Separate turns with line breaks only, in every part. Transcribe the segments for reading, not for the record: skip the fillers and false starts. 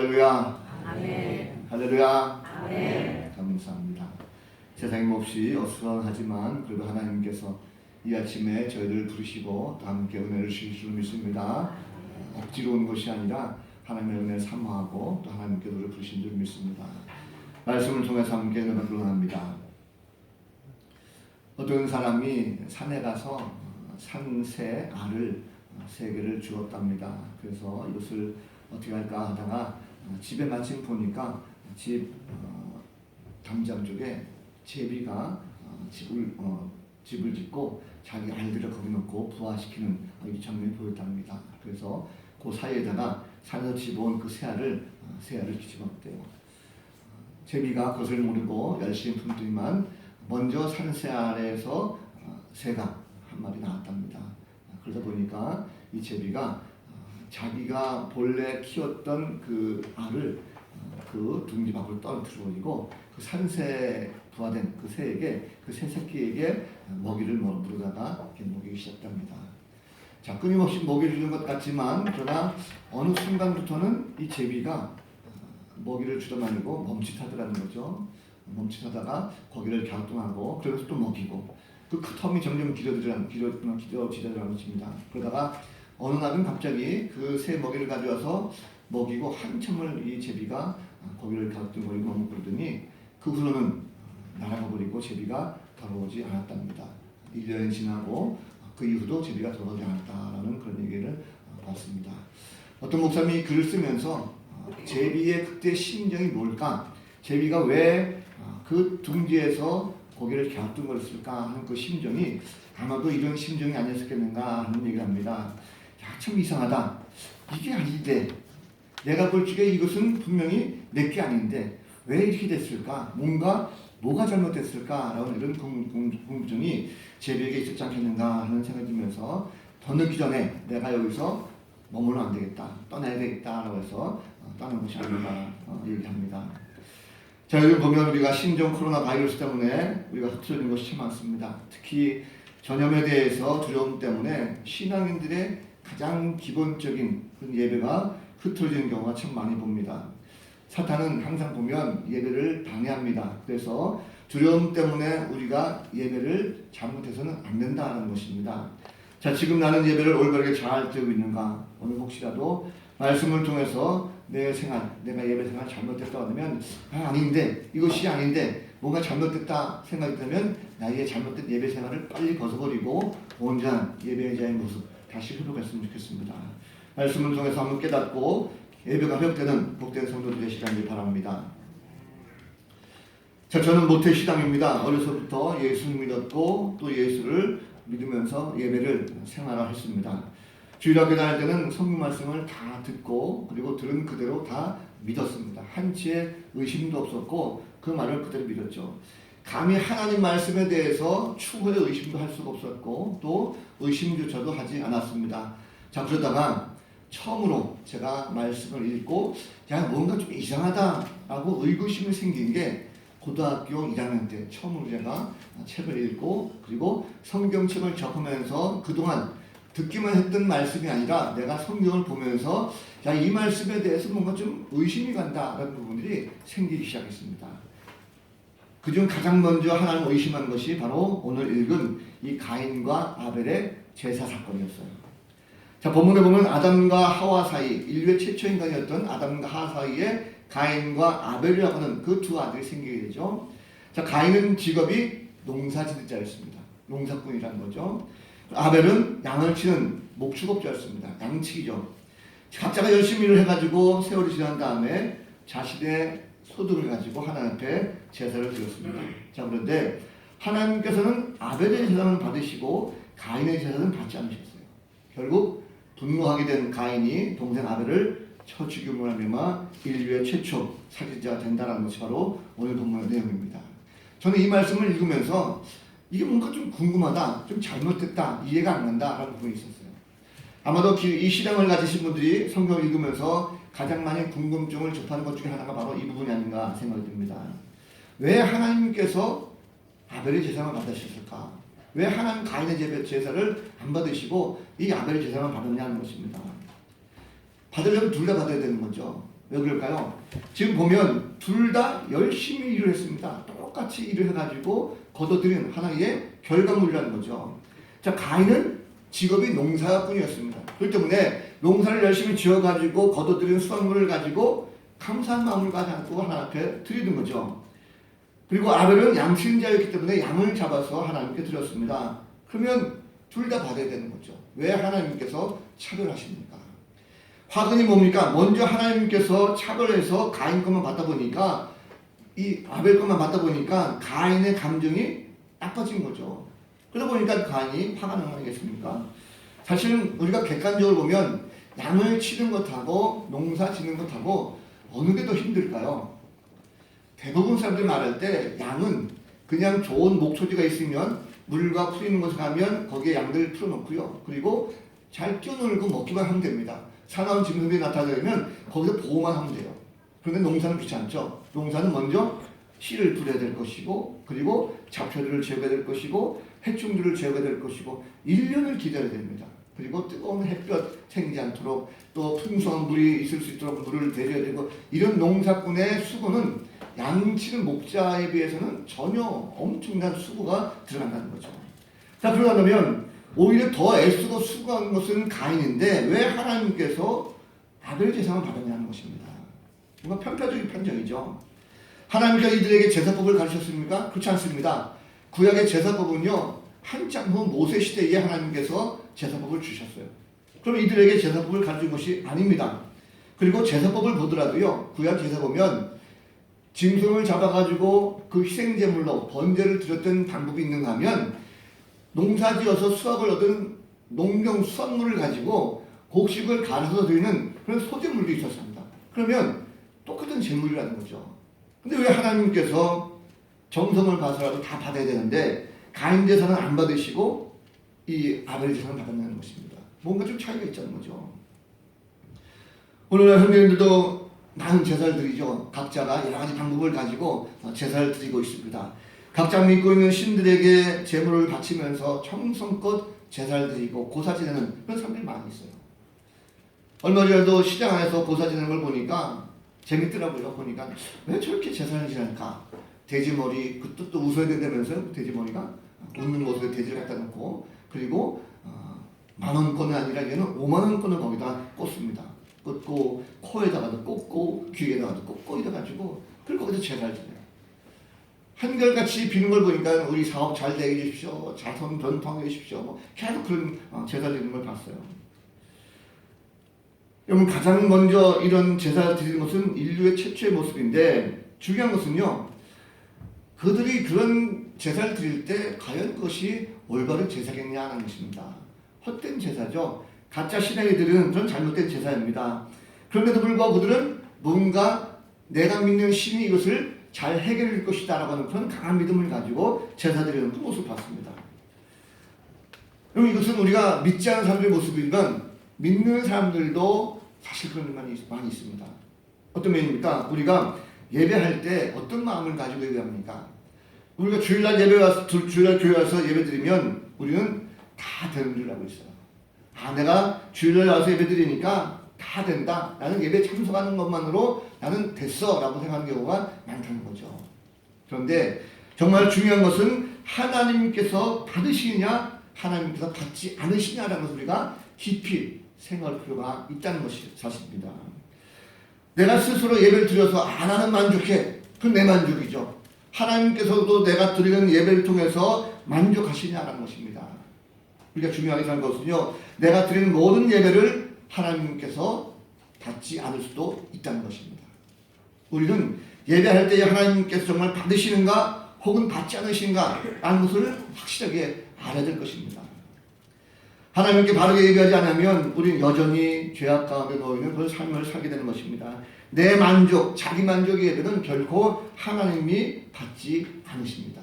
할렐루야.
아멘.
할렐루야.
아멘.
감사합니다. 세상에 몹시 어수선하지만 그래도 하나님께서 이 아침에 저희를 부르시고 또 함께 은혜를 주실 줄 믿습니다. 억지로 온 것이 아니라 하나님의 은혜를 사모하고 또 하나님께 우리를 부르신 줄 믿습니다. 말씀을 통해서 함께 은혜를 드러납니다. 어떤 사람이 산에 가서 산새 알을 3개를 주었답니다. 그래서 이것을 어떻게 할까 하다가 집에 마침 보니까 집 담장 쪽에 제비가 집을 짓고 자기 알들을 거기 놓고 부화시키는 이 장면이 보였답니다. 그래서 그 사이에다가 산에서 집어온 그 새알을 집어넣었대요. 제비가 그것을 모르고 열심히 품더니만 먼저 산새알에서 새가 한 마리 나왔답니다. 그러다 보니까 이 제비가 자기가 본래 키웠던 그 알을 그 둥지 밖으로 떨어뜨려버리고 그 산새 부화된 그 새에게, 그 새 새끼에게 먹이를 물어다가 이렇게 먹이기 시작합니다. 자, 끊임없이 먹이를 주는 것 같지만 그러나 어느 순간부터는 이 제비가 먹이를 주다 말고 멈칫하더라는 거죠. 멈칫하다가 거기를 갸우뚱하고 그러면서 또 먹이고 그 텀이 점점 길어지더라는 것입니다. 그러다가 어느 날은 갑자기 그 새 먹이를 가져와서 먹이고 한참을 이 제비가 거기를 갸우뚱거리고 너무 그러더니 그 후로는 날아가 버리고 제비가 돌아오지 않았답니다. 1년이 지나고 그 이후도 제비가 돌아오지 않았다라는 그런 얘기를 봤습니다. 어떤 목사님이 글을 쓰면서 제비의 그때 심정이 뭘까? 제비가 왜 그 둥지에서 고개를 갸우뚱거렸을까 하는 그 심정이 아마도 이런 심정이 아니었겠는가 하는 얘기를 합니다. 야, 참 이상하다. 이게 아닌데 내가 볼 적에 이것은 분명히 내게 아닌데 왜 이렇게 됐을까? 뭐가 잘못됐을까? 라는 이런 궁금증이 제비에게 있었지 않겠는가 하는 생각이 들면서 더 늦기 전에 내가 여기서 머물러 안 되겠다. 떠나야 되겠다. 라고 해서 떠나는 것이 아닌가 얘기합니다. 자, 여기 보면 우리가 신종 코로나 바이러스 때문에 우리가 흩어지는 것이 참 많습니다. 특히 전염에 대해서 두려움 때문에 신앙인들의 가장 기본적인 그런 예배가 흐트러지는 경우가 참 많이 봅니다. 사탄은 항상 보면 예배를 방해합니다. 그래서 두려움 때문에 우리가 예배를 잘못해서는 안 된다는 것입니다. 자, 지금 나는 예배를 올바르게 잘 드리고 있는가? 오늘 혹시라도 말씀을 통해서 내 생활, 내가 예배 생활 잘못됐다고 하면 아닌데, 이것이 아닌데 뭔가 잘못됐다 생각이 들면 나의 잘못된 예배 생활을 빨리 벗어버리고 온전한 예배자의 모습 다시 회복했으면 좋겠습니다. 말씀을 통해서 한번 깨닫고 예배가 회복되는 복된 성도들의 시간이 바랍니다. 자, 저는 모태신앙입니다. 어려서부터 예수를 믿었고 또 예수를 믿으면서 예배를 생활했습니다. 주일학교 다닐 때는 성경 말씀을 다 듣고 그리고 들은 그대로 다 믿었습니다. 한치의 의심도 없었고 그 말을 그대로 믿었죠. 감히 하나님 말씀에 대해서 추후에 의심도 할 수가 없었고 또 의심조차도 하지 않았습니다. 자, 그러다가 처음으로 제가 말씀을 읽고 야, 뭔가 좀 이상하다라고 의구심이 생긴 게 고등학교 1학년 때 처음으로 제가 책을 읽고 그리고 성경책을 접하면서 그동안 듣기만 했던 말씀이 아니라 내가 성경을 보면서 야, 이 말씀에 대해서 뭔가 좀 의심이 간다라는 부분들이 생기기 시작했습니다. 그중 가장 먼저 하나님을 의심한 것이 바로 오늘 읽은 이 가인과 아벨의 제사 사건이었어요. 자, 본문에 보면 아담과 하와 사이, 인류의 최초 인간이었던 아담과 하와 사이에 가인과 아벨이라고 하는 그 두 아들이 생기게 되죠. 자, 가인은 직업이 농사짓는 자였습니다. 농사꾼이라는 거죠. 아벨은 양을 치는 목축업자였습니다. 양치기죠. 각자가 열심히 일을 해가지고 세월이 지난 다음에 자신의 소득을 가지고 하나님 앞에 제사를 드렸습니다. 자, 그런데 하나님께서는 아벨의 제사는 받으시고 가인의 제사는 받지 않으셨어요. 결국 분노하게 된 가인이 동생 아벨을 쳐 죽임으로 말미암아 인류의 최초 살인자가 된다는 것이 바로 오늘 본문의 내용입니다. 저는 이 말씀을 읽으면서 이게 뭔가 좀 궁금하다, 좀 잘못됐다, 이해가 안 간다라는 부분이 있었어요. 아마도 이 신앙을 가지신 분들이 성경을 읽으면서 가장 많이 궁금증을 접하는 것 중에 하나가 바로 이 부분이 아닌가 생각이 듭니다. 왜 하나님께서 아벨의 제사만 받으셨을까? 왜 하나님 가인의 제사를 안 받으시고 이 아벨의 제사만 받았냐는 것입니다. 받으려면 둘 다 받아야 되는 거죠. 왜 그럴까요? 지금 보면 둘 다 열심히 일을 했습니다. 똑같이 일을 해가지고 거둬들인 하나의 결과물이라는 거죠. 자, 가인은 직업이 농사꾼이었습니다. 그렇기 때문에 농사를 열심히 지어가지고 거둬들인 수확물을 가지고 감사한 마음을 가지고 하나님 앞에 드리는 거죠. 그리고 아벨은 양치자였기 때문에 양을 잡아서 하나님께 드렸습니다. 그러면 둘 다 받아야 되는 거죠. 왜 하나님께서 차별하십니까? 화근이 뭡니까? 먼저 하나님께서 차별해서 가인 것만 받다 보니까 이 아벨 것만 받다 보니까 가인의 감정이 나빠진 거죠. 그러다 보니까 가인이 화가 나는 거 아니겠습니까? 사실은 우리가 객관적으로 보면 양을 치는 것하고 농사 짓는 것하고 어느 게 더 힘들까요? 대부분 사람들이 말할 때 양은 그냥 좋은 목초지가 있으면 물과 풀 있는 곳에 가면 거기에 양들을 풀어놓고요. 그리고 잘 뛰어놀고 먹기만 하면 됩니다. 사나운 짐승들이 나타나면 거기서 보호만 하면 돼요. 그런데 농사는 그렇지 않죠. 농사는 먼저 씨를 뿌려야 될 것이고, 그리고 잡초들을 제거해야 될 것이고, 해충들을 제거해야 될 것이고, 1년을 기다려야 됩니다. 그리고 뜨거운 햇볕 생기지 않도록 또 풍성한 물이 있을 수 있도록 물을 데려야 되고, 이런 농사꾼의 수고는 양치는 목자에 비해서는 전혀 엄청난 수고가 들어간다는 거죠. 자, 그러면 오히려 더 애쓰고 수고한 것은 가인인데 왜 하나님께서 아벨 제사만 받았냐는 것입니다. 뭔가 편파적인 판정이죠. 하나님께서 이들에게 제사법을 가르쳤습니까? 그렇지 않습니다. 구약의 제사법은요, 한참 후 모세 시대에 하나님께서 제사법을 주셨어요. 그럼 이들에게 제사법을 가르친 것이 아닙니다. 그리고 제사법을 보더라도요, 구약 제사 보면 짐승을 잡아가지고 그 희생제물로 번제를 드렸던 방법이 있는가 하면 농사지어서 수확을 얻은 농경 수확물을 가지고 곡식을 갈아서 드리는 그런 소제물도 있었습니다. 그러면 똑같은 제물이라는 거죠. 근데 왜 하나님께서 정성을 봐서라도 다 받아야 되는데 가인 제사는 안 받으시고 이 아벨 제사는 받았다는 것입니다. 뭔가 좀 차이가 있다는 거죠. 오늘날 형제님들도 많은 제사를 드리죠. 각자가 여러 가지 방법을 가지고 제사를 드리고 있습니다. 각자 믿고 있는 신들에게 제물을 바치면서 정성껏 제사를 드리고 고사 지내는 그런 사람들이 많이 있어요. 얼마 전에도 시장 안에서 고사 지내는 걸 보니까 재밌더라고요. 보니까 왜 저렇게 제사를 지낼까? 돼지머리, 그것도 또 웃어야 된다면서요. 돼지머리가 웃는 모습에 돼지를 갖다 놓고, 그리고 10,000원권이 아니라 얘는 50,000원권을 거기다 꽂습니다. 꽂고 코에다가도 꽂고 귀에다가도 꽂고 이래가지고 그리고 거기서 제사를 지내요. 한결같이 비는 걸 보니까 우리 사업 잘 되게 해주십시오. 자손 번성해 주십시오. 뭐 계속 그런 제사 드리는 걸 봤어요. 여러분, 가장 먼저 이런 제사 드리는 것은 인류의 최초의 모습인데 중요한 것은요, 그들이 그런 제사를 드릴 때 과연 그것이 올바른 제사겠냐 하는 것입니다. 헛된 제사죠. 가짜 신앙이 드리는 그런 잘못된 제사입니다. 그런데도 불구하고 그들은 뭔가 내가 믿는 신이 이것을 잘 해결해 줄 것이다 라고 하는 그런 강한 믿음을 가지고 제사 드리는 그 모습을 봤습니다. 여러분, 이것은 우리가 믿지 않는 사람들의 모습이지만 믿는 사람들도 사실 그런 일이 많이 있습니다. 어떤 면입니까? 우리가 예배할 때 어떤 마음을 가지고 예배합니까? 우리가 주일날 주일날 교회 와서 예배 드리면 우리는 다 되는 줄 알고 있어요. 내가 주일날 와서 예배 드리니까 다 된다. 나는 예배 참석하는 것만으로 나는 됐어 라고 생각하는 경우가 많다는 거죠. 그런데 정말 중요한 것은 하나님께서 받으시느냐 하나님께서 받지 않으시냐라는 것을 우리가 깊이 생각할 필요가 있다는 것이 사실입니다. 내가 스스로 예배를 드려서 나는 만족해. 그건 내 만족이죠. 하나님께서도 내가 드리는 예배를 통해서 만족하시냐라는 것입니다. 우리가 중요하게 생각하는 것은요, 내가 드리는 모든 예배를 하나님께서 받지 않을 수도 있다는 것입니다. 우리는 예배할 때 하나님께서 정말 받으시는가 혹은 받지 않으시는가 라는 것을 확실하게 알아야 될 것입니다. 하나님께 바르게 예배하지 않으면 우리는 여전히 죄악 가운데 놓이는 그런 삶을 살게 되는 것입니다. 내 만족, 자기 만족의 예배는 결코 하나님이 받지 않으십니다.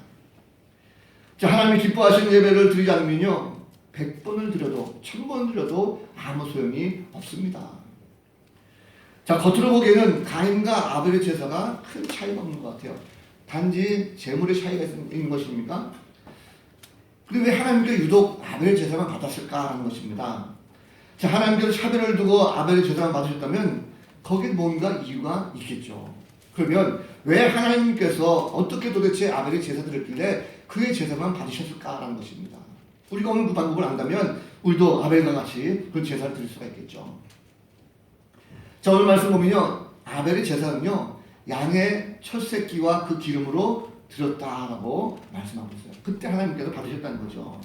자, 하나님이 기뻐하시는 예배를 드리지 않으면요, 100번을 드려도 1000번 드려도 아무 소용이 없습니다. 자, 겉으로 보기에는 가인과 아벨의 제사가 큰 차이가 없는 것 같아요. 단지 재물의 차이가 있는 것입니까? 그런데 왜 하나님께서 유독 아벨의 제사만 받았을까 하는 것입니다. 자, 하나님께서 차별을 두고 아벨의 제사만 받으셨다면 거기에 뭔가 이유가 있겠죠. 그러면 왜 하나님께서 어떻게 도대체 아벨의 제사 드렸길래 그의 제사만 받으셨을까라는 것입니다. 우리가 오늘 그 방법을 안다면 우리도 아벨과 같이 그 제사를 드릴 수가 있겠죠. 자, 오늘 말씀 보면요, 아벨의 제사는요 양의 첫 새끼와 그 기름으로 드렸다라고 말씀하고 있어요. 그때 하나님께서 받으셨다는 거죠.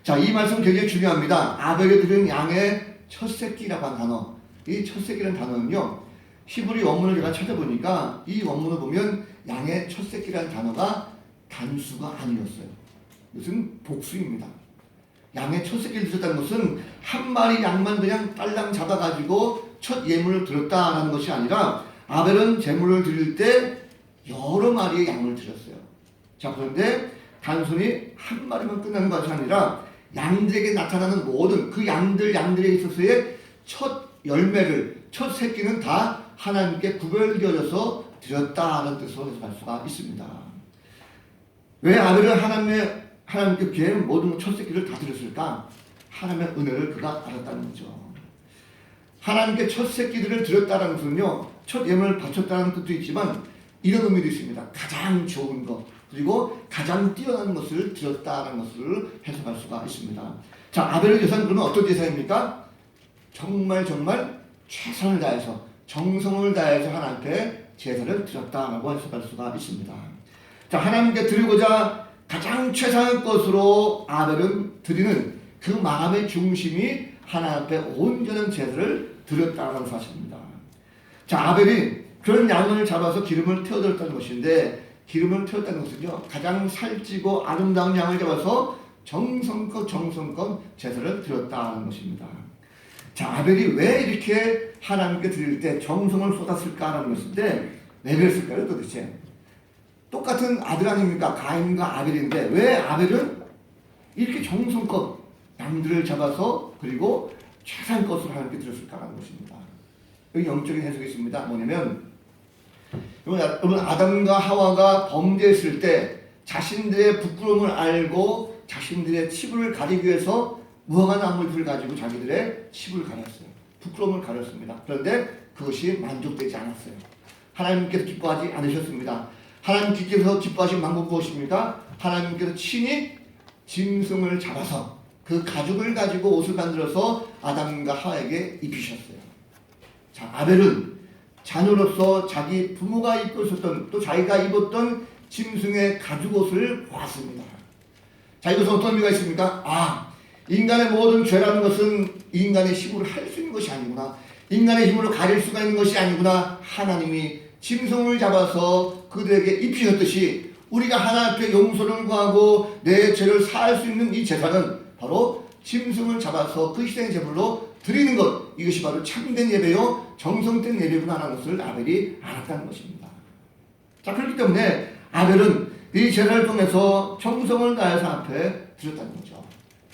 자, 이 말씀은 굉장히 중요합니다. 아벨에 드린 양의 첫 새끼라고 한 단어, 이 첫 새끼라는 단어는요 히브리 원문을 제가 찾아보니까 이 원문을 보면 양의 첫 새끼라는 단어가 단수가 아니었어요. 이것은 복수입니다. 양의 첫 새끼를 드렸다는 것은 한 마리 양만 그냥 딸랑 잡아가지고 첫 예물을 드렸다라는 것이 아니라 아벨은 제물을 드릴 때 여러 마리의 양을 드렸어요. 자, 그런데 단순히 한 마리만 끝나는 것이 아니라 양들에게 나타나는 모든 그 양들에 있어서의 첫 열매를, 첫 새끼는 다 하나님께 구별되어져서 드렸다는 뜻으로 해석할 수가 있습니다. 왜 아벨은 하나님께 기회는 모든 첫 새끼를 다 드렸을까? 하나님의 은혜를 그가 알았다는 거죠. 하나님께 첫 새끼들을 드렸다는 것은요, 첫 예물을 바쳤다는 뜻도 있지만 이런 의미도 있습니다. 가장 좋은 것, 그리고 가장 뛰어난 것을 드렸다는 것을 해석할 수가 있습니다. 자, 아벨의 제사는 그러면 어떤 제사입니까? 정말 최선을 다해서, 정성을 다해서 하나님께 제사를 드렸다라고 해석할 수가 있습니다. 자, 하나님께 드리고자 가장 최선의 것으로 아벨은 드리는 그 마음의 중심이 하나님 앞에 온전한 제사를 드렸다는 사실입니다. 자, 아벨이 그런 양을 잡아서 기름을 태워드렸다는 것인데, 기름을 태웠다는 것은요 가장 살찌고 아름다운 양을 잡아서 정성껏 제사를 드렸다는 것입니다. 자, 아벨이 왜 이렇게 하나님께 드릴 때 정성을 쏟았을까라는 것인데, 왜 그랬을까요 도대체? 똑같은 아들 아닙니까? 가인과 아벨인데 왜 아벨은 이렇게 정성껏 양들을 잡아서 그리고 최상의 것으로 하나님께 드렸을까라는 것입니다. 여기 영적인 해석이 있습니다. 뭐냐면, 여러분, 아담과 하와가 범죄했을 때 자신들의 부끄러움을 알고 자신들의 치부를 가리기 위해서 무화과 나무를 가지고 자기들의 치부를 가렸어요. 부끄러움을 가렸습니다. 그런데 그것이 만족되지 않았어요. 하나님께서 기뻐하지 않으셨습니다. 하나님께서 기뻐하신 방법은 무엇입니까? 하나님께서 친히 짐승을 잡아서 그 가죽을 가지고 옷을 만들어서 아담과 하와에게 입히셨어요. 자, 아벨은 자녀로서 자기 부모가 입고 있었던, 또 자기가 입었던 짐승의 가죽옷을 보았습니다. 자, 이것은 어떤 의미가 있습니까? 인간의 모든 죄라는 것은 인간의 힘으로 할 수 있는 것이 아니구나. 인간의 힘으로 가릴 수가 있는 것이 아니구나. 하나님이 짐승을 잡아서 그들에게 입히셨듯이 우리가 하나님 앞에 용서를 구하고 내 죄를 사할 수 있는 이 제사는 바로 짐승을 잡아서 그 희생의 제물로 드리는 것, 이것이 바로 참된 예배요 정성된 예배구나라는 것을 아벨이 알았다는 것입니다. 자, 그렇기 때문에 아벨은 이 제사를 통해서 정성을 다해서 앞에 드렸다는 거죠.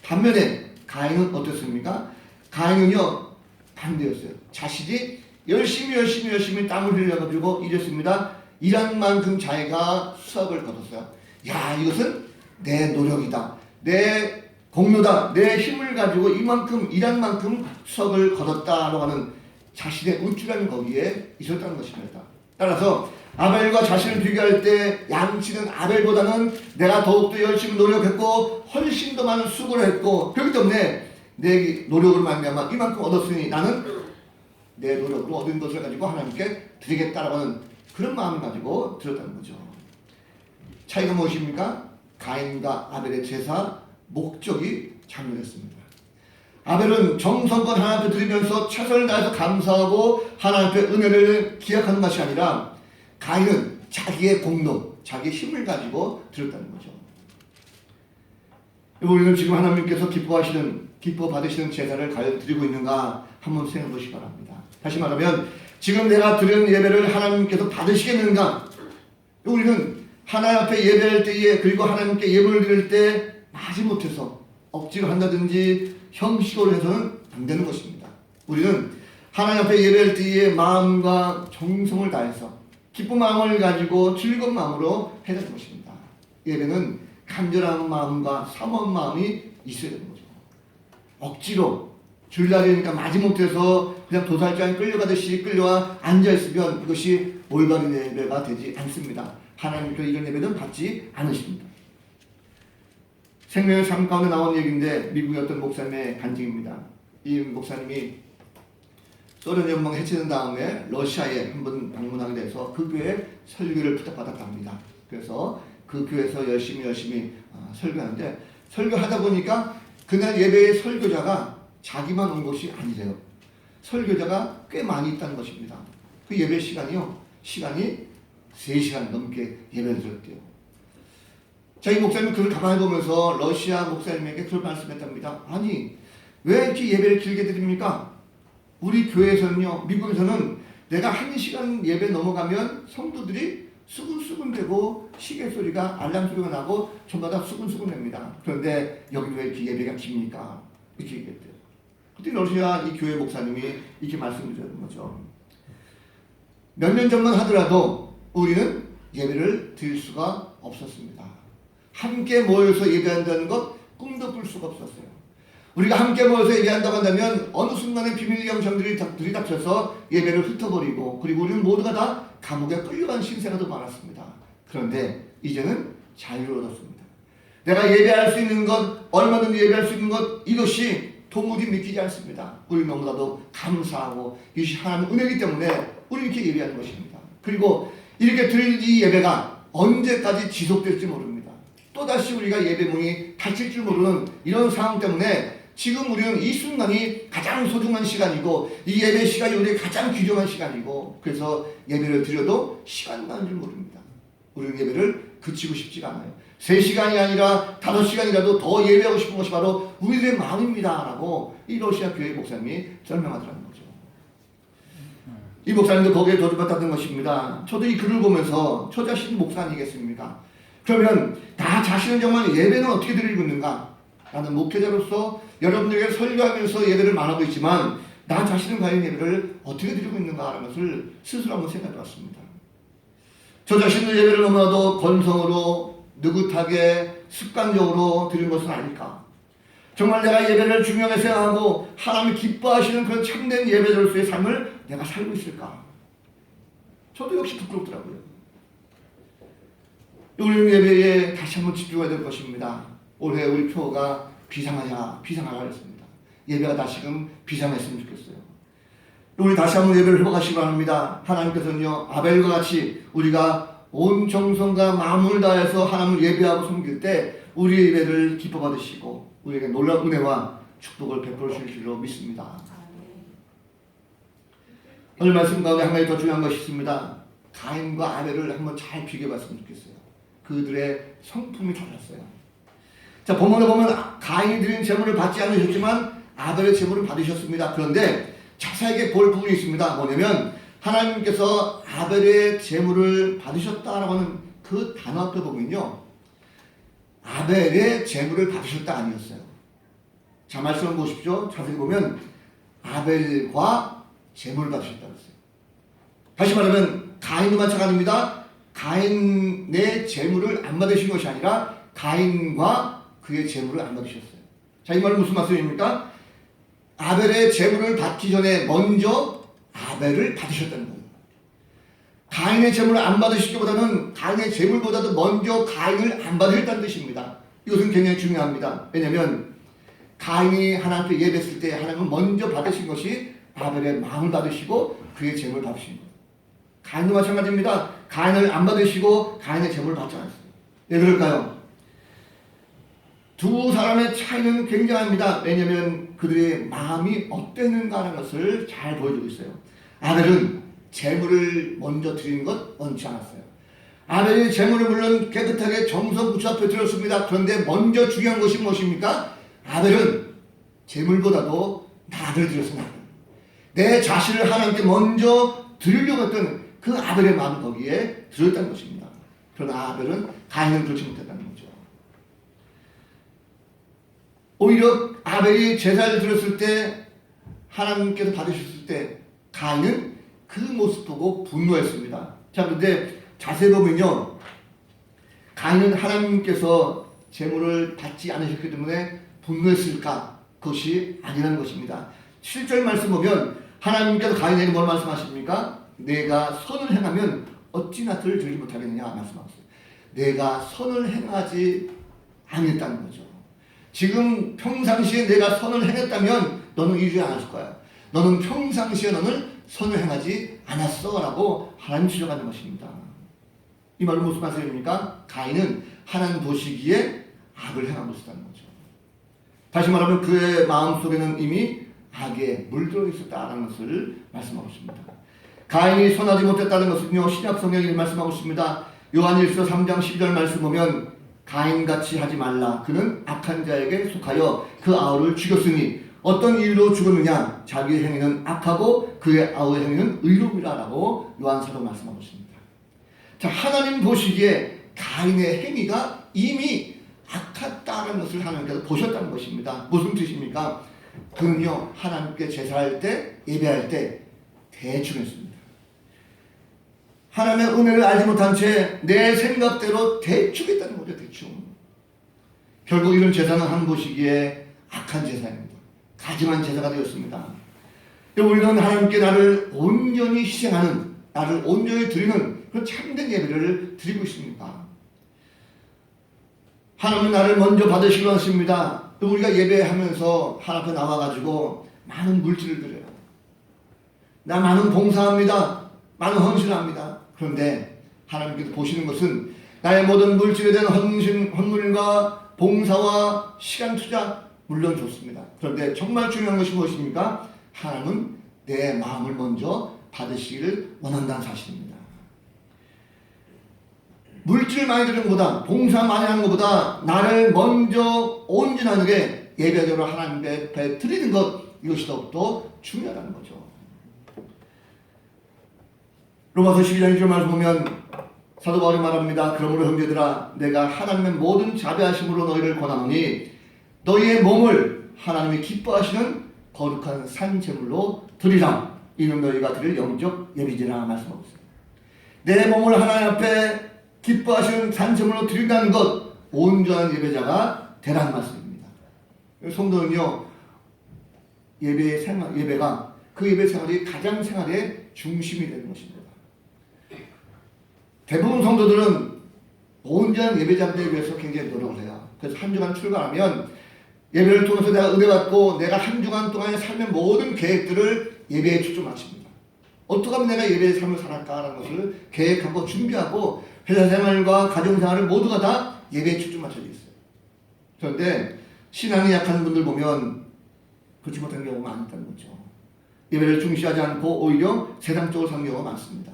반면에 가인은 어땠습니까? 가인은요 반대였어요. 자신이 열심히 땀을 흘려가지고 일했습니다. 일한 만큼 자기가 수확을 거뒀어요. 야, 이것은 내 노력이다, 내 공로다, 내 힘을 가지고 이만큼 일한 만큼 수확을 거뒀다라고 하는 자신의 우쭐함이 거기에 있었다는 것입니다. 따라서 아벨과 자신을 비교할 때 양치는 아벨보다는 내가 더욱더 열심히 노력했고 훨씬 더 많은 수고를 했고, 그렇기 때문에 내 노력으로 말미암아 이만큼 얻었으니 나는 내 노력으로 얻은 것을 가지고 하나님께 드리겠다라고 하는 그런 마음을 가지고 드렸다는 거죠. 차이가 무엇입니까? 가인과 아벨의 제사 목적이 장렬했습니다. 아벨은 정성껏 하나님 앞에 드리면서 최선을 다해서 감사하고 하나님 앞에 은혜를 기약하는 것이 아니라, 가인은 자기의 공로, 자기의 힘을 가지고 드렸다는 거죠. 우리는 지금 하나님께서 기뻐 받으시는 제사를 과연 드리고 있는가 한번 생각해 보시기 바랍니다. 다시 말하면 지금 내가 드리는 예배를 하나님께서 받으시겠는가? 우리는 하나님 앞에 예배할 때에, 그리고 하나님께 예물을 드릴 때 마지못해서 억지로 한다든지 형식으로 해서는 안 되는 것입니다. 우리는 하나님 앞에 예배할 때에 마음과 정성을 다해서 기쁜 마음을 가지고 즐거운 마음으로 해야 되는 것입니다. 예배는 간절한 마음과 사모한 마음이 있어야 되는 거죠. 억지로 주일날이니까 마지못해서 그냥 도살장에 끌려가듯이 끌려와 앉아있으면 그것이 올바른 예배가 되지 않습니다. 하나님께서 이런 예배는 받지 않으십니다. 생명의 삶 가운데 나온 얘기인데 미국의 어떤 목사님의 간증입니다. 이 목사님이 소련 연방 해체된 다음에 러시아에 한번 방문하게 돼서 그 교회에 설교를 부탁받았답니다. 그래서 그 교회에서 열심히 설교하는데 설교하다 보니까 그날 예배의 설교자가 자기만 온 것이 아니래요. 설교자가 꽤 많이 있다는 것입니다. 그 예배 시간이 3시간 넘게 예배를 드렸대요. 자, 이 목사님은 그걸 가만히 보면서 러시아 목사님에게 그걸 말씀했답니다. 아니, 왜 이렇게 예배를 길게 드립니까? 우리 교회에서는요, 미국에서는 내가 1시간 예배 넘어가면 성도들이 수근수근대고 시계소리가 알람소리가 나고 저마다 수근수근됩니다. 그런데 여기 왜 이렇게 예배가 깁니까? 이렇게 얘기했대요. 그때 러시아 이 교회 목사님이 이렇게 말씀드렸던 거죠. 몇 년 전만 하더라도 우리는 예배를 드릴 수가 없었습니다. 함께 모여서 예배한다는 것 꿈도 꿀 수가 없었어요. 우리가 함께 모여서 예배한다고 한다면 어느 순간에 비밀 영성들이 들이닥쳐서 예배를 흩어버리고 그리고 우리는 모두가 다 감옥에 끌려간 신세가 더 많았습니다. 그런데 이제는 자유를 얻었습니다. 내가 예배할 수 있는 것, 얼마든지 예배할 수 있는 것, 이것이 도무지 믿기지 않습니다. 우리 너무나도 감사하고 이것이 하나님의 은혜이기 때문에 우리 이렇게 예배하는 것입니다. 그리고 이렇게 드릴 이 예배가 언제까지 지속될지 모릅니다. 또다시 우리가 예배문이 닫힐 줄 모르는 이런 상황 때문에 지금 우리는 이 순간이 가장 소중한 시간이고 이 예배 시간이 우리의 가장 귀중한 시간이고 그래서 예배를 드려도 시간 가는 줄 모릅니다. 우리는 예배를 그치고 싶지가 않아요. 3시간이 아니라 5시간이라도 더 예배하고 싶은 것이 바로 우리들의 마음입니다 라고 이 러시아 교회 목사님이 설명하더라는 거죠. 이 목사님도 거기에 도전받았던 것입니다. 저도 이 글을 보면서 저 자신 목사 아니겠습니까? 그러면 나 자신은 정말 예배는 어떻게 드리고 있는가? 나는 목회자로서 여러분들에게 설교하면서 예배를 말하고 있지만 나 자신은 과연 예배를 어떻게 드리고 있는가 하는 것을 스스로 한번 생각해 봤습니다. 저 자신도 예배를 너무나도 건성으로 느긋하게 습관적으로 드리는 것은 아닐까? 정말 내가 예배를 중요하게 생각하고 하나님이 기뻐하시는 그런 참된 예배자로서의 삶을 내가 살고 있을까? 저도 역시 부끄럽더라고요. 우리는 예배에 다시 한번 집중해야 될 것입니다. 올해 우리 표가 비상하라 그랬습니다. 예배가 다시금 비상했으면 좋겠어요. 우리 다시 한번 예배를 회복하시기 바랍니다. 하나님께서는요, 아벨과 같이 우리가 온 정성과 마음을 다해서 하나님을 예배하고 섬길 때 우리의 예배를 기뻐 받으시고 우리에게 놀라운 은혜와 축복을 베풀어 주실 줄로 믿습니다. 오늘 말씀 가운데 한 가지 더 중요한 것이 있습니다. 가인과 아벨을 한번 잘 비교해 봤으면 좋겠어요. 그들의 성품이 달랐어요. 자, 본문에 보면 가인이 드린 제물을 받지 않으셨지만 아벨의 제물을 받으셨습니다. 그런데 자세하게 볼 부분이 있습니다. 뭐냐면 하나님께서 아벨의 제물을 받으셨다라고 하는 그 단어 앞에 보면요, 아벨의 제물을 받으셨다 아니었어요. 자, 말씀을 보십시오. 자세히 보면 아벨과 제물을 받으셨다 그랬어요. 다시 말하면 가인도 마찬가지입니다. 가인의 제물을 안 받으신 것이 아니라 가인과 그의 제물을 안 받으셨어요. 자, 이 말은 무슨 말씀입니까? 아벨의 제물을 받기 전에 먼저 아벨을 받으셨다는 거예요. 가인의 제물을 안 받으시기보다는 가인의 제물보다도 먼저 가인을 안 받으셨다는 뜻입니다. 이것은 굉장히 중요합니다. 왜냐하면 가인이 하나님께 예배했을 때 하나님은 먼저 받으신 것이 아벨의 마음을 받으시고 그의 제물을 받으신 거예요. 가인도 마찬가지입니다. 가인을 안 받으시고 가인의 제물을 받지 않았어요. 왜 그럴까요? 두 사람의 차이는 굉장합니다. 왜냐하면 그들의 마음이 어땠는가 하는 것을 잘 보여주고 있어요. 아벨은 제물을 먼저 드리는 것 원치 않았어요. 아벨이 제물을 물론 깨끗하게 정성 붙여 드렸습니다. 그런데 먼저 중요한 것이 무엇입니까? 아벨은 제물보다도 나를 드렸습니다. 내 자신을 하나님께 먼저 드리려고 했던 그 아벨의 마음을 거기에 들었다는 것입니다. 그러나 아벨은 가인은 그렇지 못했다는 거죠. 오히려 아벨이 제사를 드렸을 때 하나님께서 받으셨을 때 가인은 그 모습 보고 분노했습니다. 자, 그런데 자세히 보면요, 가인은 하나님께서 제물을 받지 않으셨기 때문에 분노했을까? 그것이 아니라는 것입니다. 7절 말씀 보면 하나님께서 가인에게 뭘 말씀하십니까? 내가 선을 행하면 어찌나 들을 들지 못하겠느냐 말씀하셨어요. 내가 선을 행하지 않았다는 거죠. 지금 평상시에 내가 선을 행했다면 너는 이루지 않았을 거야. 너는 평상시에 너는 선을 행하지 않았어 라고 하나님 지적하는 것입니다. 이 말은 무슨 말씀입니까? 가인은 하나님 보시기에 악을 행하고 있었다는 거죠. 다시 말하면 그의 마음속에는 이미 악에 물들어 있었다는 것을 말씀하고 있습니다. 가인이 선하지 못했다는 것은요, 신약 성경이 말씀하고 있습니다. 요한일서 3장 12절 말씀 보면 가인같이 하지 말라. 그는 악한 자에게 속하여 그 아우를 죽였으니 어떤 이유로 죽었느냐? 자기의 행위는 악하고 그의 아우의 행위는 의로우라 라고 요한사도 말씀하고 있습니다. 자, 하나님 보시기에 가인의 행위가 이미 악했다는 것을 하나님께서 보셨다는 것입니다. 무슨 뜻입니까? 그는요, 하나님께 제사할 때, 예배할 때 대충 했습니다. 하나님의 은혜를 알지 못한 채 내 생각대로 대충 했다는 거죠. 대충. 결국 이런 제사는 하나님 보시기에 악한 제사입니다. 가증한 제사가 되었습니다. 우리는 하나님께 나를 온전히 희생하는, 나를 온전히 드리는 그런 참된 예배를 드리고 있습니다. 하나님은 나를 먼저 받으시기로 하십니다. 우리가 예배하면서 하나님 앞에 나와가지고 많은 물질을 드려요. 나 많은 봉사합니다. 많은 헌신합니다. 그런데 하나님께서 보시는 것은 나의 모든 물질에 대한 헌물과 봉사와 시간 투자 물론 좋습니다. 그런데 정말 중요한 것이 무엇입니까? 하나님은 내 마음을 먼저 받으시기를 원한다는 사실입니다. 물질을 많이 드리는 것보다, 봉사 많이 하는 것보다 나를 먼저 온전하게 예배적으로 하나님 앞에 드리는 것, 이것이 더욱더 중요하다는 거죠. 로마서 12장 1절 말씀 보면 사도 바울이 말합니다. 그러므로 형제들아, 내가 하나님의 모든 자비하심으로 너희를 권하노니 너희의 몸을 하나님이 기뻐하시는 거룩한 산 제물로 드리라. 이는 너희가 드릴 영적 예비지라 말씀하고 있습니다. 내 몸을 하나님 앞에 기뻐하시는 산 제물로 드린다는 것, 온전한 예배자가 되라는 말씀입니다. 성도는요, 예배가 그 예배 생활이 가장 생활의 중심이 되는 것입니다. 대부분 성도들은 온전한 예배자가 되기 위해서 굉장히 노력을 해요. 그래서 한 주간 출발하면 예배를 통해서 내가 은혜받고 내가 한 주간 동안에 삶의 모든 계획들을 예배에 초점 맞춥니다. 어떻게 하면 내가 예배의 삶을 살았다는 것을 계획하고 준비하고 회사 생활과 가정 생활을 모두가 다 예배에 초점 맞춰져 있어요. 그런데 신앙이 약한 분들 보면 그렇지 못한 경우가 많다는 거죠. 예배를 중시하지 않고 오히려 세상적으로 사는 경우가 많습니다.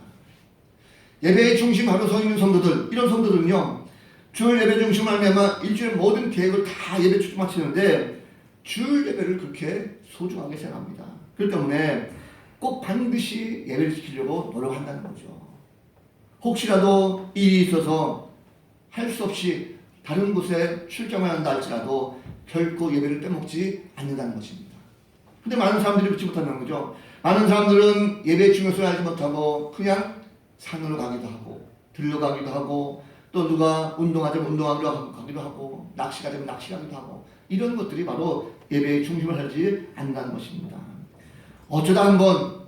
예배의 중심하로 서 있는 성도들, 이런 성도들은요, 주일 예배 중심을 하면 일주일 모든 계획을 다 예배에 초점 맞추는데 주일 예배를 그렇게 소중하게 생각합니다. 그렇기 때문에 꼭 반드시 예배를 지키려고 노력한다는 거죠. 혹시라도 일이 있어서 할 수 없이 다른 곳에 출장을 한다 할지라도 결코 예배를 빼먹지 않는다는 것입니다. 근데 많은 사람들이 그렇지 못한다는 거죠. 많은 사람들은 예배의 중요성을 알지 못하고 그냥 산으로 가기도 하고 들러가기도 하고 또 누가 운동하자면 운동하기도 하고 낚시가 되면 낚시하기도 하고 이런 것들이 바로 예배의 중심을 하지 않는다는 것입니다. 어쩌다 한번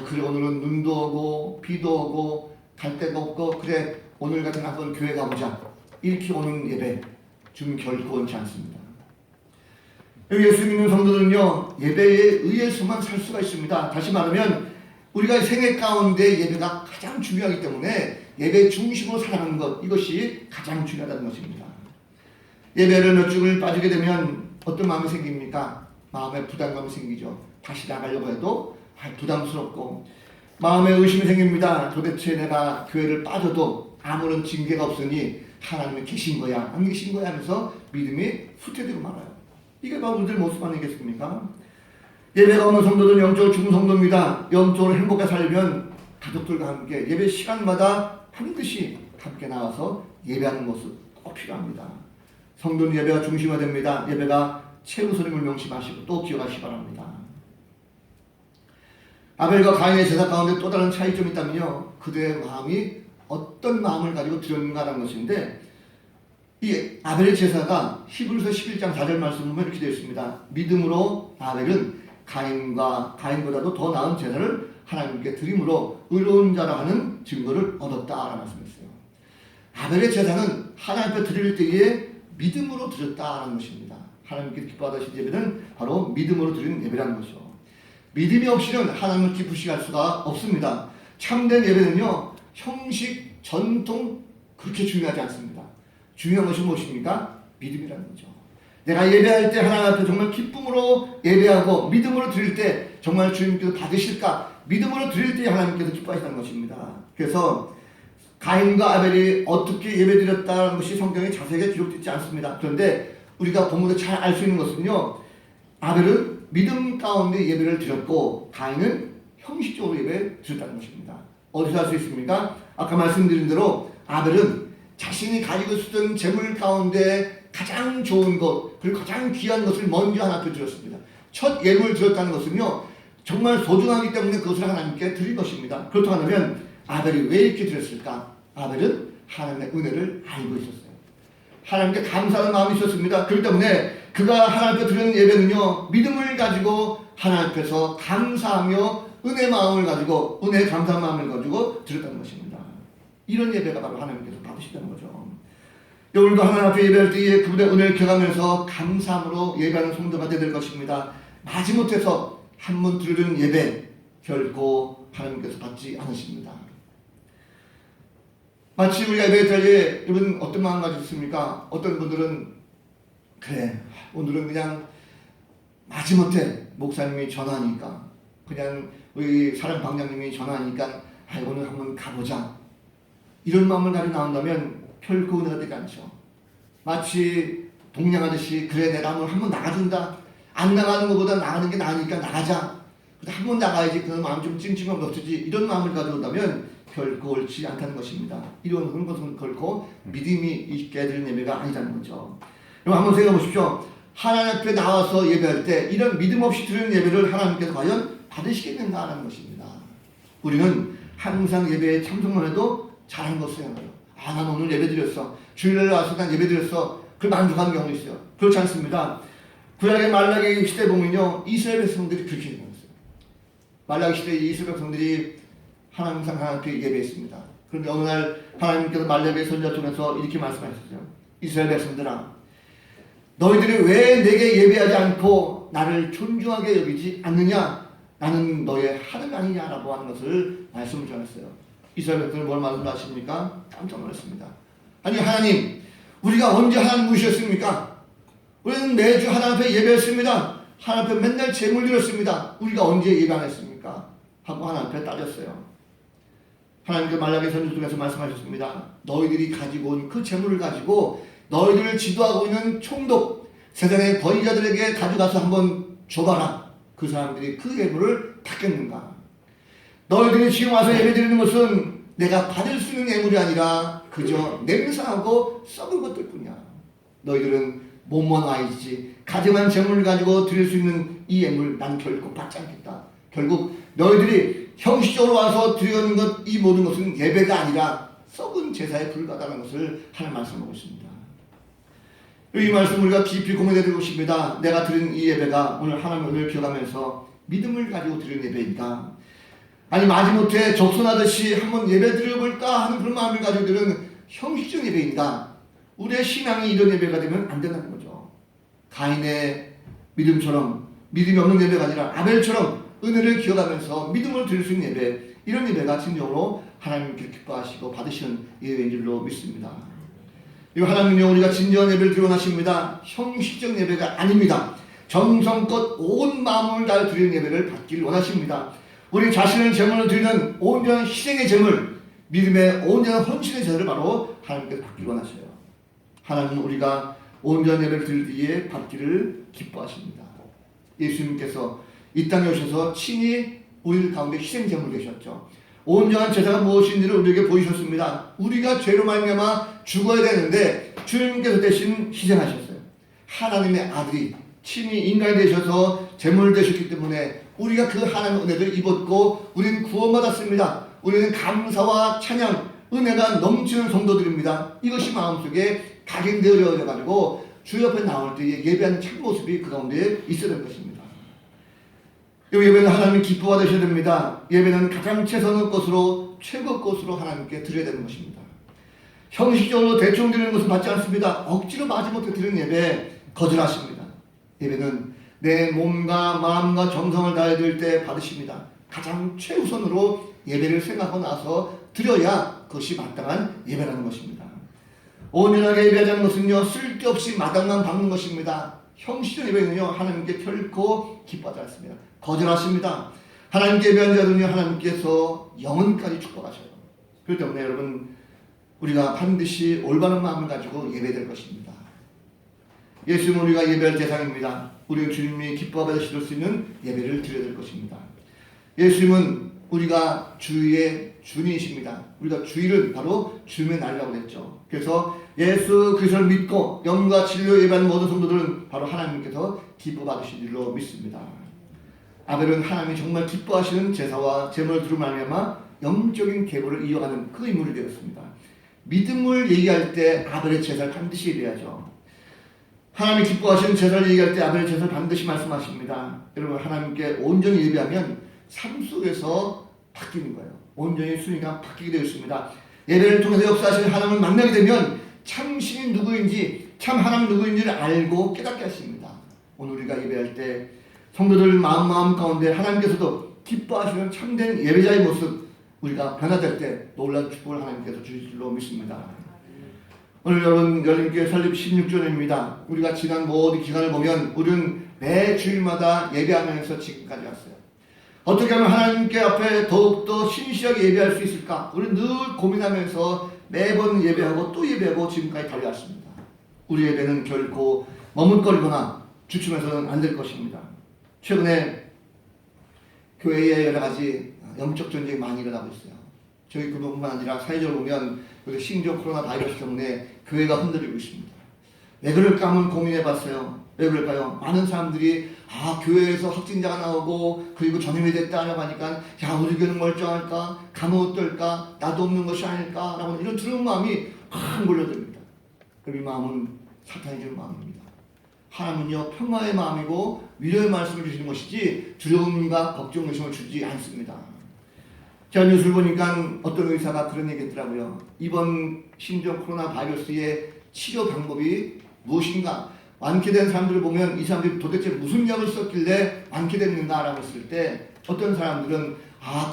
그래 오늘은 눈도 오고 비도 오고 갈 데가 없고 그래 오늘 같은 한번 교회 가보자 이렇게 오는 예배 좀 결코 원치 않습니다. 예수 믿는 성도들은요 예배에 의해서만 살 수가 있습니다. 다시 말하면 우리가 생애 가운데 예배가 가장 중요하기 때문에 예배 중심으로 살아가는 것 이것이 가장 중요하다는 것입니다. 예배를 몇 주를 빠지게 되면 어떤 마음이 생깁니까? 마음에 부담감이 생기죠. 다시 나가려고 해도 부담스럽고 마음에 의심이 생깁니다. 도대체 내가 교회를 빠져도 아무런 징계가 없으니 하나님이 계신 거야 안 계신 거야 하면서 믿음이 후퇴되고 말아요. 이게 바로 우리들 모습 아니겠습니까? 예배가 없는 성도들은 영적으로 죽은 성도입니다. 영적으로 행복하게 살려면 가족들과 함께 예배 시간마다 반드시 함께 나와서 예배하는 모습 꼭 필요합니다. 성도는 예배가 중심화됩니다. 예배가 최우선임을 명심하시고 또 기억하시기 바랍니다. 아벨과 가인의 제사 가운데 또 다른 차이점이 있다면요. 그들의 마음이 어떤 마음을 가지고 드렸는가라는 것인데 이 아벨의 제사가 히브리서 11장 4절 말씀 보면 이렇게 되어 있습니다. 믿음으로 아벨은 가인보다도 더 나은 제사를 하나님께 드림으로 의로운 자라 하는 증거를 얻었다라는 말씀이었어요. 아벨의 제사는 하나님 앞에 드릴 때에 믿음으로 드렸다는 것입니다. 하나님께 기뻐하신 예배는 바로 믿음으로 드리는 예배라는 것이죠. 믿음이 없이는 하나님을 기쁘시게 할 수가 없습니다. 참된 예배는요, 형식, 전통 그렇게 중요하지 않습니다. 중요한 것이 무엇입니까? 믿음이라는 거죠. 내가 예배할 때 하나님 앞에 정말 기쁨으로 예배하고 믿음으로 드릴 때 정말 주님께서 받으실까? 믿음으로 드릴 때 하나님께서 기뻐하시는 것입니다. 그래서 가인과 아벨이 어떻게 예배드렸다는 것이 성경에 자세하게 기록되지 않습니다. 그런데 우리가 본문에 잘 알 수 있는 것은요, 아벨은 믿음 가운데 예배를 드렸고 가인은 형식적으로 예배를 드렸다는 것입니다. 어디서 알 수 있습니까? 아까 말씀드린 대로 아벨은 자신이 가지고 있었던 재물 가운데 가장 좋은 것, 그리고 가장 귀한 것을 먼저 하나님께 드렸습니다. 첫 예물을 드렸다는 것은요, 정말 소중하기 때문에 그것을 하나님께 드린 것입니다. 그렇다면 아벨이 왜 이렇게 드렸을까? 아벨은 하나님의 은혜를 알고 있었어요. 하나님께 감사하는 마음이 있었습니다. 그렇기 때문에 그가 하나님 앞에 드리는 예배는요, 믿음을 가지고 하나님 앞에서 감사하며 은혜 마음을 가지고, 은혜 감사 마음을 가지고 드렸다는 것입니다. 이런 예배가 바로 하나님께서 받으시다는 거죠. 오늘도 하나님 앞에 예배할 때에 그분의 은혜를 경험하면서 감사함으로 예배하는 성도가 되야 될 것입니다. 마지못해서 한 번 드리는 예배 결코 하나님께서 받지 않으십니다. 마치 우리가 예배할 때에 여러분 어떤 마음 가지셨습니까? 어떤 분들은 그래 오늘은 그냥 마지못해 목사님이 전화하니까, 그냥 우리 사람 방장님이 전화하니까 오늘 한번 가보자, 이런 마음을 가지고 나온다면 결코 은혜가 되지 않죠. 마치 동냥하듯이 그래 내가 한번 나가준다, 안 나가는 것보다 나가는 게 나으니까 나가자, 한 번 나가야지, 그 마음 좀 찡찡하면 어쩌지, 이런 마음을 가지고 온다면 결코 옳지 않다는 것입니다. 이런 것은 결코 믿음이 있게 되는 예배가 아니라는 거죠. 여러분 한번 생각해 보십시오. 하나님 앞에 나와서 예배할 때 이런 믿음 없이 드리는 예배를 하나님께서 과연 받으시겠는가라는 것입니다. 우리는 항상 예배에 참석만 해도 잘한 것을 생각해요. 난 오늘 예배 드렸어, 주일날 와서 난 예배 드렸어, 그 만족하는 경우도 있어요. 그렇지 않습니다. 구약의 말라기 시대 보면요, 이스라엘 백성들이 그렇게 생각했어요. 말라기 시대 이스라엘 백성들이 항상 하나님 앞에 예배했습니다. 그런데 어느 날 하나님께서 말라기의 선지자 통해서 이렇게 말씀하셨어요. 이스라엘 백성들아, 너희들이 왜 내게 예배하지 않고 나를 존중하게 여기지 않느냐? 나는 너의 하늘 아니냐라고 하는 것을 말씀을 전했어요. 이스라엘 백성들 뭘 말씀하십니까? 깜짝 놀랐습니다. 아니 하나님, 우리가 언제 하나님 무시했습니까? 우리는 매주 하나님 앞에 예배했습니다. 하나님 앞에 맨날 제물 드렸습니다. 우리가 언제 예배 안 했습니까? 하고 하나님 앞에 따졌어요. 하나님께서 말라기 선지 중에서 말씀하셨습니다. 너희들이 가지고 온 그 재물을 가지고 너희들을 지도하고 있는 총독, 세상의 권위자들에게 가져가서 한번 줘봐라. 그 사람들이 그 예물을 받겠는가? 너희들이 지금 와서 예배드리는 것은 내가 받을 수 있는 예물이 아니라 그저 냄새나고 썩은 것들 뿐이야. 너희들은 못먼 아이지, 가증한 재물을 가지고 드릴 수 있는 이 예물 난 결코 받지 않겠다. 결국 너희들이 형식적으로 와서 드리는 것, 이 모든 것은 예배가 아니라 썩은 제사에 불과하다는 것을 하나님 말씀하고 있습니다. 이 말씀 우리가 깊이 고민해 드리고 싶습니다. 내가 드린 이 예배가 오늘 하나님의 은혜를 기억하면서 믿음을 가지고 드리는 예배인가? 아니 마지못해 적선하듯이 한번 예배 드려볼까 하는 그런 마음을 가지고 드리는 형식적 예배인가? 우리의 신앙이 이런 예배가 되면 안 된다는 거죠. 가인의 믿음처럼 믿음이 없는 예배가 아니라 아벨처럼 은혜를 기억하면서 믿음을 드릴 수 있는 예배, 이런 예배가 진정으로 하나님께 기뻐하시고 받으시는 예배인 줄로 믿습니다. 이 하나님은요, 우리가 진정한 예배를 드리고 원하십니다. 형식적 예배가 아닙니다. 정성껏 온 마음을 다해 드리는 예배를 받기를 원하십니다. 우리 자신을 제물로 드리는 온전한 희생의 제물, 믿음의 온전한 헌신의 제물을 바로 하나님께서 받기를 원하셔요. 하나님은 우리가 온전한 예배를 드릴 때에 받기를 기뻐하십니다. 예수님께서 이 땅에 오셔서 친히 우리 가운데 희생 제물이 되셨죠. 온전한 제사가 무엇인지를 우리에게 보이셨습니다. 우리가 죄로 말미암아 죽어야 되는데 주님께서 대신 희생하셨어요. 하나님의 아들이 친히 인간이 되셔서 제물이 되셨기 때문에 우리가 그 하나님의 은혜를 입었고 우리는 구원받았습니다. 우리는 감사와 찬양, 은혜가 넘치는 성도들입니다. 이것이 마음속에 각인되어져가지고 주 옆에 나올 때 예배하는 참모습이 그 가운데 있어야 될 것입니다. 이 예배는 하나님 기뻐받으셔야 됩니다. 예배는 가장 최선의 것으로 최고 것으로 하나님께 드려야 되는 것입니다. 형식적으로 대충 드리는 것은 받지 않습니다. 억지로 마지못해 드리는 예배 거절하십니다. 예배는 내 몸과 마음과 정성을 다해 드릴 때 받으십니다. 가장 최우선으로 예배를 생각하고 나서 드려야 그것이 마땅한 예배라는 것입니다. 온전하게 예배하자는 것은요, 쓸데없이 마당만 박는 것입니다. 형식적 예배는요, 하나님께 결코 기뻐하지 않습니다. 거절하십니다. 하나님께 예배한 자들은요, 하나님께서 영혼까지 축복하셔요. 그렇기 때문에 여러분, 우리가 반드시 올바른 마음을 가지고 예배될 것입니다. 예수님은 우리가 예배할 대상입니다. 우리는 주님이 기뻐받으실 수 있는 예배를 드려야 될 것입니다. 예수님은 우리가 주의 주님이십니다. 우리가 주일은 바로 주님의 날이라고 했죠. 그래서 예수 그리스도를 믿고 영과 진리로 예배하는 모든 성도들은 바로 하나님께서 기뻐받으실 줄로 믿습니다. 아벨은 하나님이 정말 기뻐하시는 제사와 제물을 두루 말미암아 영적인 계보를 이어가는 그 인물이 되었습니다. 믿음을 얘기할 때 아벨의 제사를 반드시 예배하죠. 하나님이 기뻐하시는 제사를 얘기할 때 아벨의 제사를 반드시 말씀하십니다. 여러분, 하나님께 온전히 예배하면 삶 속에서 바뀌는 거예요. 온전히 순위가 바뀌게 되어 있습니다. 예배를 통해서 역사하시는 하나님을 만나게 되면 참 신이 누구인지, 참 하나님 누구인지를 알고 깨닫게 하십니다. 오늘 우리가 예배할 때 성도들 마음 가운데 하나님께서도 기뻐하시는 참된 예배자의 모습, 우리가 변화될 때 놀라운 축복을 하나님께서 주실 줄로 믿습니다. 오늘 여러분, 열린교회 설립 16주년입니다. 우리가 지난 모든 기간을 보면 우리는 매 주일마다 예배하면서 지금까지 왔어요. 어떻게 하면 하나님께 앞에 더욱더 신실하게 예배할 수 있을까? 우리는 늘 고민하면서 매번 예배하고 또 예배하고 지금까지 달려왔습니다. 우리 예배는 결코 머뭇거리거나 주춤해서는 안 될 것입니다. 최근에 교회에 여러 가지 영적 전쟁이 많이 일어나고 있어요. 저희 그뿐만 아니라 사회적으로 보면 요새 신종 코로나 바이러스 때문에 교회가 흔들리고 있습니다. 왜 그럴까 한번 고민해봤어요. 왜 그럴까요? 많은 사람들이 교회에서 확진자가 나오고 그리고 전염이 됐다라고 하니까 우리 교회는 멀쩡할까? 가면 어떨까? 나도 없는 것이 아닐까? 라고 이런 두려운 마음이 확 몰려듭니다. 그 마음은 사탄이 주는 마음입니다. 하나님은요, 평화의 마음이고 위로의 말씀을 주시는 것이지 두려움과 걱정, 의심을 주지 않습니다. 제가 뉴스를 보니까 어떤 의사가 그런 얘기 했더라고요. 이번 신종 코로나 바이러스의 치료 방법이 무엇인가? 완쾌된 사람들을 보면 이 사람들이 도대체 무슨 약을 썼길래 완쾌됐는가라고 했을 때 어떤 사람들은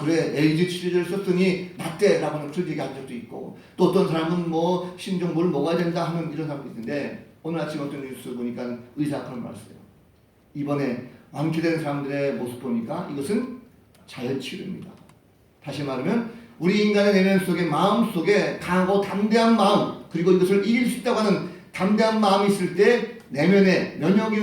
그래, 에이즈 치료제를 썼더니 낫대 라고 하는 그런 얘기한 적도 있고, 또 어떤 사람은 뭐 신종뭘 먹어야 된다 하는 이런 사람도 있는데, 오늘 아침 어떤 뉴스 보니까 의사가 그런 말을 했어요. 이번에 완쾌된 사람들의 모습 보니까 이것은 자연치료입니다. 다시 말하면 우리 인간의 내면 속에, 마음 속에 강하고 담대한 마음, 그리고 이것을 이길 수 있다고 하는 담대한 마음이 있을 때 내면의 면역이